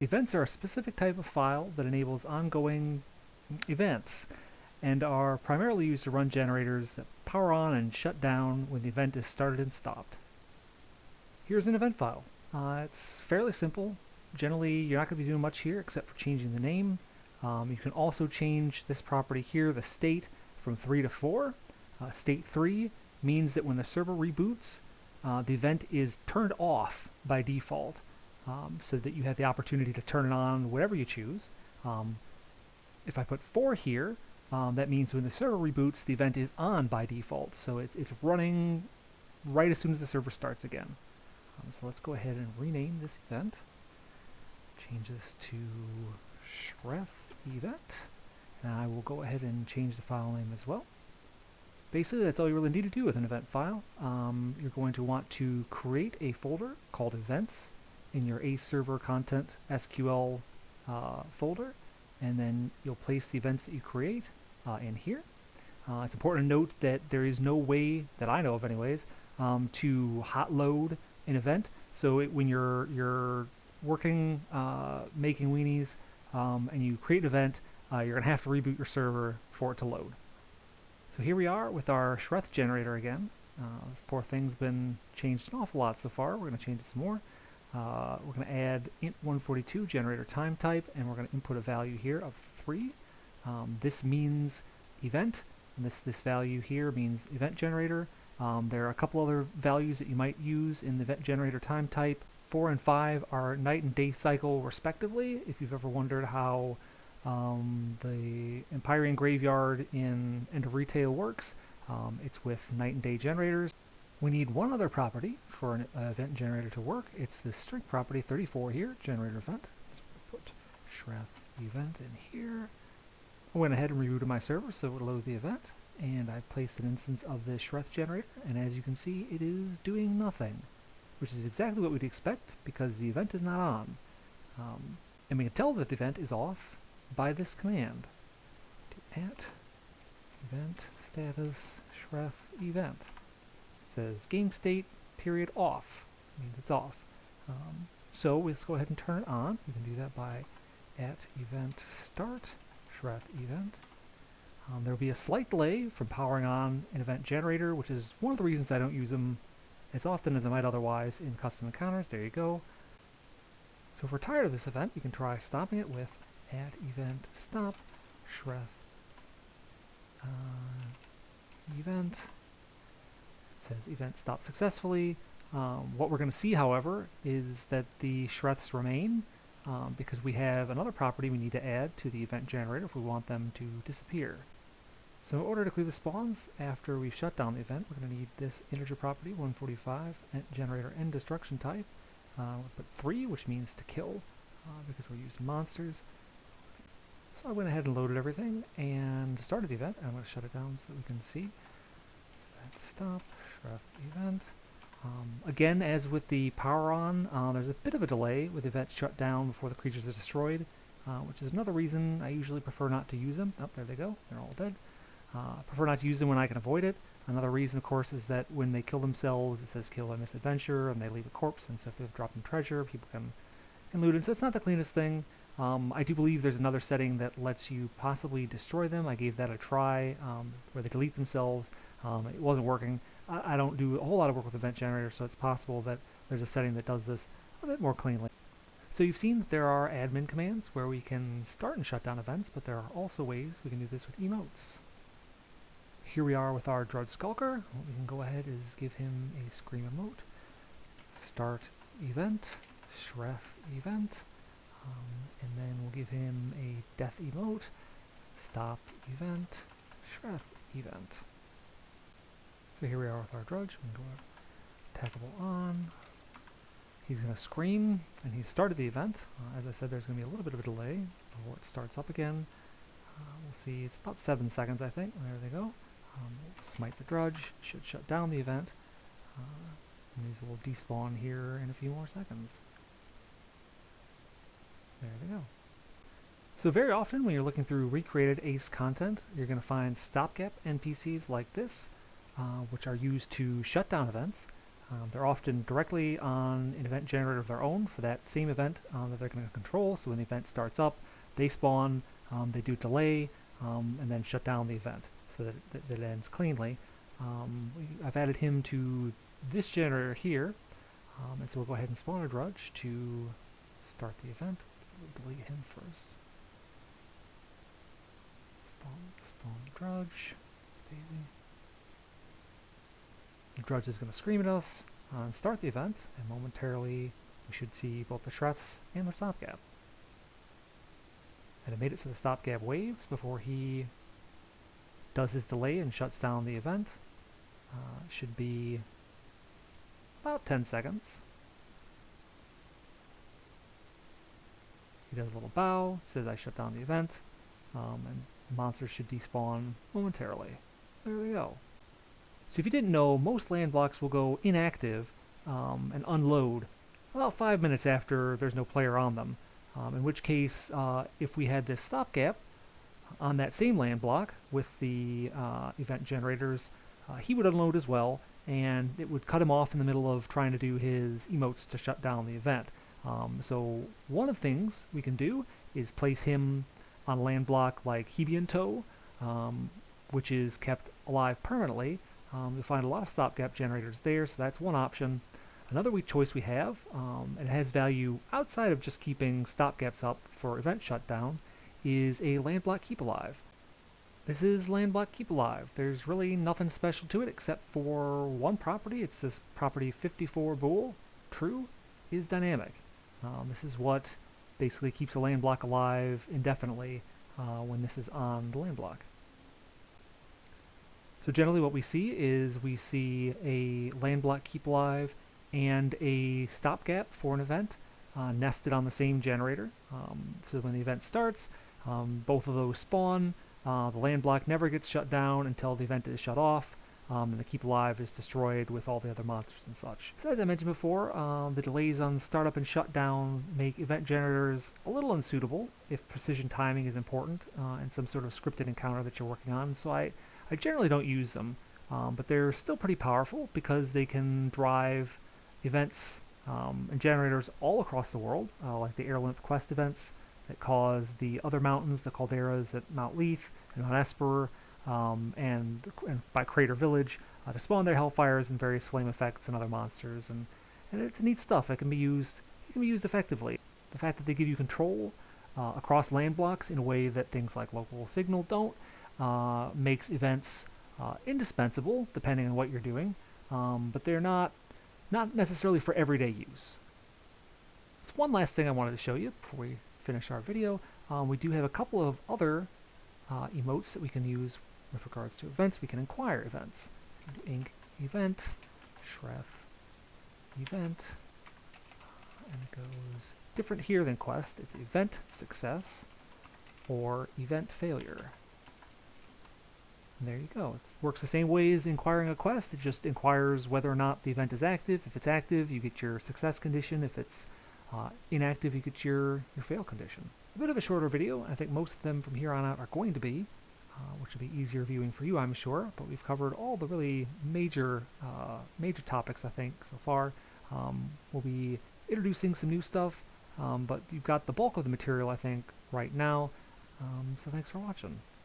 Events are a specific type of file that enables ongoing events and are primarily used to run generators that power on and shut down when the event is started and stopped. Here's an event file. It's fairly simple. Generally, you're not going to be doing much here except for changing the name. You can also change this property here, the state, from 3 to 4. State 3 means that when the server reboots, the event is turned off by default, so that you have the opportunity to turn it on whatever you choose. If I put 4 here, that means when the server reboots, the event is on by default. So it's running right as soon as the server starts again. So let's go ahead and rename this event. Change this to Shreth event. And I will go ahead and change the file name as well. Basically, that's all you really need to do with an event file. You're going to want to create a folder called events in your server content SQL folder, and then you'll place the events that you create in here. It's important to note that there is no way, that I know of anyways, to hot load an event. So when you're working, making weenies, and you create an event, you're going to have to reboot your server for it to load. So here we are with our Shreth generator again. This poor thing's been changed an awful lot so far. We're going to change it some more. We're going to add int142 generator time type, and we're going to input a value here of 3. This means event, and this value here means event generator. There are a couple other values that you might use in the event generator time type. 4 and 5 are night and day cycle respectively. If you've ever wondered how the Empyrean graveyard in End of Retail works, it's with night and day generators. We need one other property for an event generator to work. It's this string property 34 here, generator event. So put Shreth event in here. I went ahead and rebooted my server so it would load the event, and I placed an instance of the Shreth generator, and as you can see, it is doing nothing, which is exactly what we'd expect because the event is not on. And we can tell that the event is off by this command. Do @event status Shreth event. It says game state period off. It means it's off. So let's go ahead and turn it on. We can do that by @event start Shreth event. There will be a slight delay from powering on an event generator, which is one of the reasons I don't use them as often as I might otherwise in custom encounters. There you go. So if we're tired of this event, we can try stopping it with @event stop Shreth event. It says event stopped successfully. What we're going to see, however, is that the Shreths remain because we have another property we need to add to the event generator if we want them to disappear. So in order to clear the spawns after we've shut down the event, we're going to need this integer property 145 generator end destruction type. We'll put 3, which means to kill because we're using monsters. So I went ahead and loaded everything and started the event. I'm going to shut it down so that we can see. Event stop Shreth event. Again, as with the power on, there's a bit of a delay with the event shut down before the creatures are destroyed, which is another reason I usually prefer not to use them. Oh, there they go. They're all dead. I prefer not to use them when I can avoid it. Another reason, of course, is that when they kill themselves, it says kill by misadventure, and they leave a corpse, and so if they've dropped in treasure, people can loot it. So it's not the cleanest thing. I do believe there's another setting that lets you possibly destroy them. I gave that a try, where they delete themselves. It wasn't working. I don't do a whole lot of work with event generators, so it's possible that there's a setting that does this a bit more cleanly. So you've seen that there are admin commands where we can start and shut down events, but there are also ways we can do this with emotes. Here we are with our Drudge Skulker. What we can go ahead is give him a scream emote. Start event, Shreth event, and then we'll give him a death emote. Stop event, Shreth event. So here we are with our Drudge. We can go attackable on. He's going to scream, and he's started the event. As I said, there's going to be a little bit of a delay before it starts up again. We'll see, it's about 7 seconds, I think. There they go. We'll smite the Drudge, should shut down the event. And these will despawn here in a few more seconds. There they go. So very often when you're looking through recreated ACE content, you're going to find stopgap NPCs like this, which are used to shut down events. They're often directly on an event generator of their own for that same event that they're going to control. So when the event starts up, they spawn, they do delay, and then shut down the event so that it ends cleanly. I've added him to this generator here, and so we'll go ahead and spawn a drudge to start the event. We'll delete him first. Spawn drudge. The drudge is going to scream at us and start the event, and momentarily we should see both the shreths and the stopgap. And it made it so the stopgap waves before he does his delay and shuts down the event. Should be about 10 seconds. He does a little bow, says I shut down the event, and monsters should despawn momentarily. There we go. So if you didn't know, most land blocks will go inactive and unload about 5 minutes after there's no player on them. In which case, if we had this stopgap on that same land block with the event generators, he would unload as well, and it would cut him off in the middle of trying to do his emotes to shut down the event. So one of the things we can do is place him on a land block like Toe, which is kept alive permanently. You'll find a lot of stopgap generators there, so that's one option. Another weak choice we have, and it has value outside of just keeping stopgaps up for event shutdown, is a landblock keep alive. This is landblock keep alive. There's really nothing special to it except for one property. It's this property 54 bool. True is dynamic. This is what basically keeps a landblock alive indefinitely when this is on the landblock. So generally what we see is we see a landblock keep alive and a stopgap for an event nested on the same generator. So when the event starts, both of those spawn. The landblock never gets shut down until the event is shut off, and the keep alive is destroyed with all the other monsters and such. So as I mentioned before, the delays on startup and shutdown make event generators a little unsuitable if precision timing is important and some sort of scripted encounter that you're working on. So I generally don't use them, but they're still pretty powerful because they can drive events and generators all across the world, like the Airlength quest events that cause the other mountains, the calderas at Mount Leith and Mount Esper, and by Crater Village, to spawn their hellfires and various flame effects and other monsters, and it's neat stuff. It can be used effectively. The fact that they give you control across land blocks in a way that things like local signal don't makes events indispensable depending on what you're doing, but they're not necessarily for everyday use. There's one last thing I wanted to show you before we finish our video. We do have a couple of other emotes that we can use with regards to events. We can inquire events. So we can do inc event, shreth event, and it goes different here than quest. It's event success or event failure. And there you go. It works the same way as inquiring a quest. It just inquires whether or not the event is active. If it's active, you get your success condition. If it's inactive, you get your fail condition. A bit of a shorter video. I think most of them from here on out are going to be, which will be easier viewing for you, I'm sure. But we've covered all the really major topics, I think, so far. We'll be introducing some new stuff, but you've got the bulk of the material, I think, right now. So thanks for watching.